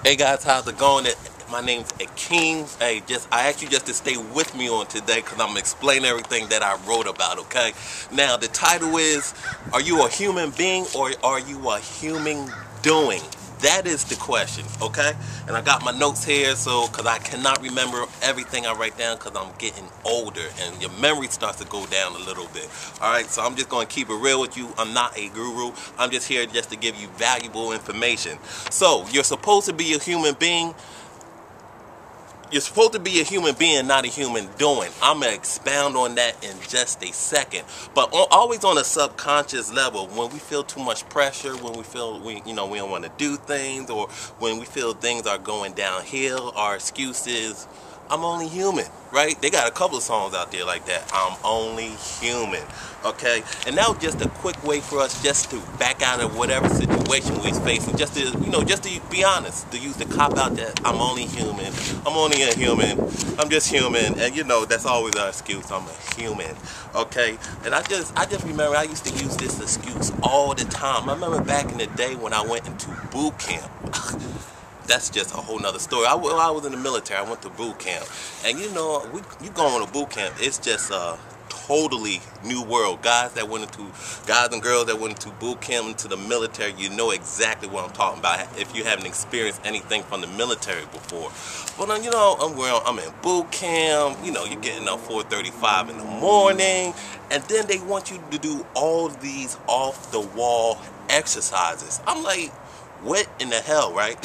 Hey guys, how's it going? My name's Akeem. Hey, I asked you just to stay with me on today because I'm gonna explain everything that I wrote about. Okay. Now the title is: Are you a human being or are you a human doing? That is the question. Okay. And I got my notes here, so because I cannot remember everything I write down because I'm getting older and your memory starts to go down a little bit. All right. So I'm just gonna keep it real with you. I'm not a guru. I'm just here just to give you valuable information. So you're supposed to be a human being. You're supposed to be a human being, not a human doing. I'm going to expound on that in just a second. But always on a subconscious level, when we feel too much pressure, when we feel we don't want to do things, or when we feel things are going downhill, our excuses, I'm only human, right? They got a couple of songs out there like that. I'm only human, okay? And that was just a quick way for us just to back out of whatever situation we're facing, just to, just to be honest, to use the cop out that I'm only human. I'm only a human. I'm just human, and that's always our excuse. I'm a human, okay? And I just remember I used to use this excuse all the time. I remember back in the day when I went into boot camp. That's just a whole nother story. When I was in the military, I went to boot camp, and you go to boot camp, it's just a totally new world. Guys and girls that went into boot camp, into the military, you know exactly what I'm talking about if you haven't experienced anything from the military before. But I'm in boot camp. You're getting up 4:35 in the morning, and then they want you to do all these off the wall exercises. I'm like, what in the hell, right?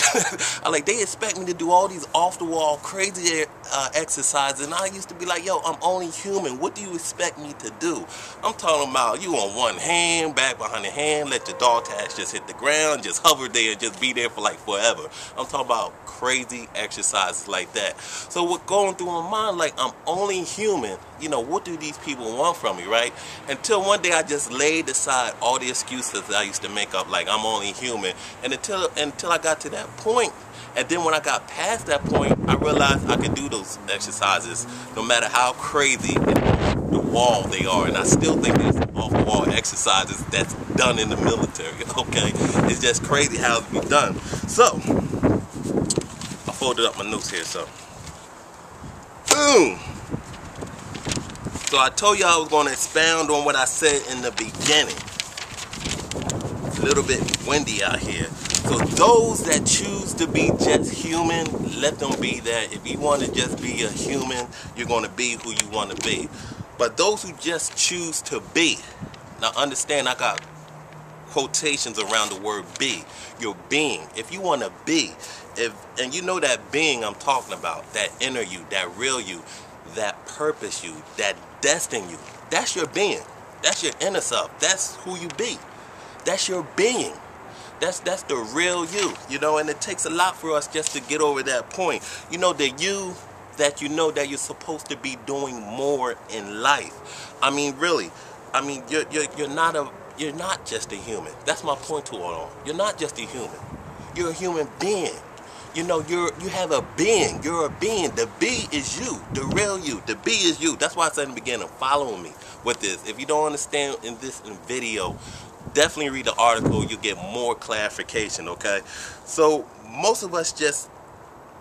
They expect me to do all these off-the-wall crazy exercises, and I used to be like, yo, I'm only human. What do you expect me to do? I'm talking about you on one hand, back behind the hand, let your dog tags just hit the ground, just hover there and just be there for like forever. I'm talking about crazy exercises like that. So what going through my mind, like, I'm only human. What do these people want from me, right? Until one day I just laid aside all the excuses that I used to make up, like I'm only human, and until I got to that point. And then when I got past that point, I realized I could do those exercises no matter how crazy and the wall they are. And I still think there's off-the-wall exercises that's done in the military, okay? It's just crazy how it's been done. So, I folded up my notes here, so. Boom! So I told you I was going to expound on what I said in the beginning. It's a little bit windy out here. So those that choose to be just human, let them be that. If you want to just be a human, you're going to be who you want to be. But those who just choose to be, now understand I got quotations around the word be. Your being. If you want to be, and you know that being I'm talking about, that inner you, that real you, that purpose you, that destiny you, that's your being. That's your inner self. That's who you be. That's your being. That's the real you, and it takes a lot for us just to get over that point. The you that that you're supposed to be doing more in life. I mean, really. I mean, you're not just a human. That's my point to it all. You're not just a human. You're a human being. You have a being. You're a being. The be is you. The real you. The be is you. That's why I said in the beginning, follow me with this. If you don't understand in this video, definitely read the article. You'll get more clarification, okay? So, most of us just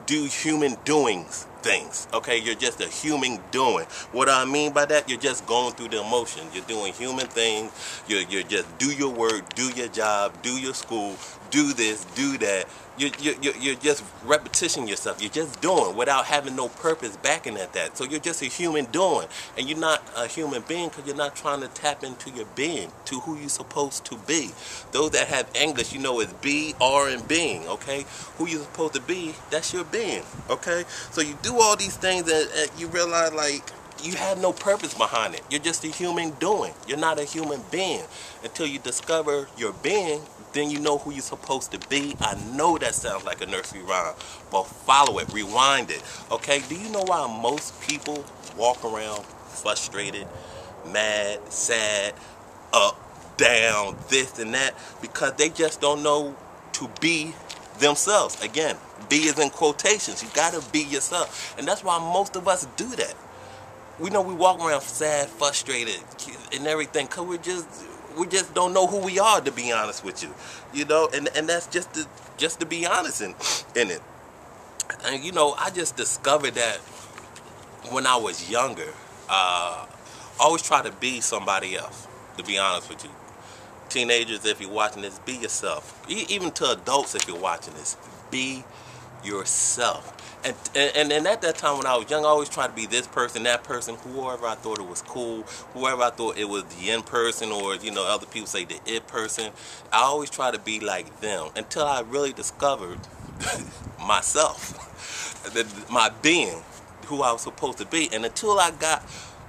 do human doings things, okay? You're just a human doing. What I mean by that, you're just going through the emotion. You're doing human things. You're just do your work, do your job, do your school, do this, do that. You're just repetitioning yourself. You're just doing without having no purpose backing at that. So you're just a human doing, and you're not a human being because you're not trying to tap into your being, to who you're supposed to be. Those that have English, is be, are, and being, okay? Who you're supposed to be, that's your being, okay? So you do all these things and you realize, like, you have no purpose behind it. You're just a human doing. You're not a human being. Until you discover your being, then you know who you're supposed to be. I know that sounds like a nursery rhyme, but follow it, rewind it, okay? Do you know why most people walk around frustrated, mad, sad, up, down, this and that? Because they just don't know to be themselves. Again, be is in quotations. You gotta be yourself. And that's why most of us do that. We walk around sad, frustrated, and everything, because we just don't know who we are, to be honest with you. And that's just to be honest. And in it. And you know, I just discovered that when I was younger, always try to be somebody else, to be honest with you. Teenagers, if you're watching this, be yourself. Even to adults, if you're watching this, be yourself. And at that time when I was young, I always tried to be this person, that person, whoever I thought it was cool, whoever I thought it was the in person, or you know, other people say the it person. I always try to be like them until I really discovered myself, my being, who I was supposed to be. And until I got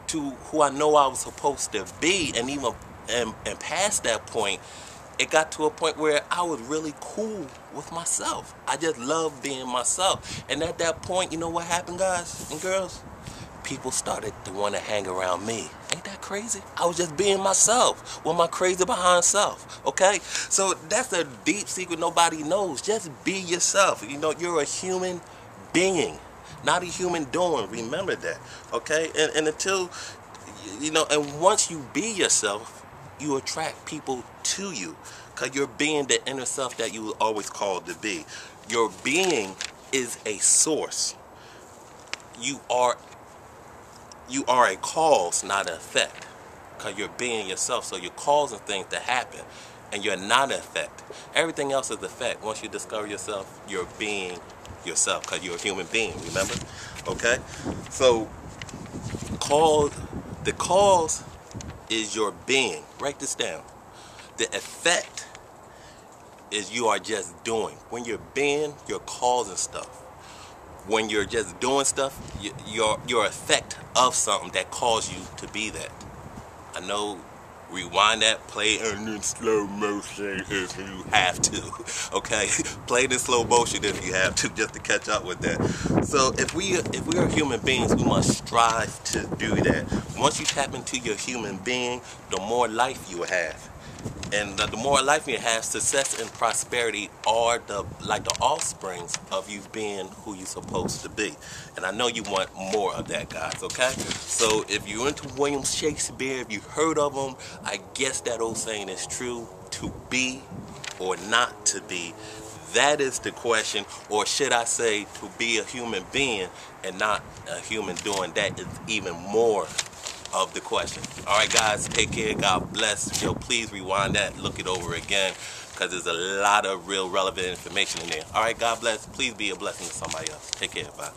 to who I know I was supposed to be, and even and past that point, it got to a point where I was really cool with myself. I just loved being myself. And at that point, you know what happened, guys and girls? People started to want to hang around me. Ain't that crazy? I was just being myself with my crazy behind self, okay? So that's a deep secret nobody knows. Just be yourself. You know, you're a human being, not a human doing. Remember that, okay? And until, you know, and once you be yourself, you attract people to you, because you're being the inner self that you were always called to be. Your being is a source. You are a cause, not an effect, because you're being yourself. So you're causing things to happen, and you're not an effect. Everything else is effect. Once you discover yourself, you're being yourself, because you're a human being. Remember, okay? So the cause is your being. Write this down. The effect is you are just doing. When you're being, you're causing stuff. When you're just doing stuff, you're effect of something that caused you to be that. I know, rewind that, play it in slow motion if you have to. Okay? Play it in slow motion if you have to, just to catch up with that. So if we are human beings, we must strive to do that. Once you tap into your human being, the more life you will have. And the more life you have, success and prosperity are the offsprings of you being who you're supposed to be. And I know you want more of that, guys, okay? So if you're into William Shakespeare, if you've heard of him, I guess that old saying is true: to be or not to be. That is the question. Or should I say, to be a human being and not a human doing. That is even more of the question. All right, guys, take care. God bless. Yo, please rewind that, look it over again, because there's a lot of real relevant information in there. All right, God bless. Please be a blessing to somebody else. Take care. Bye.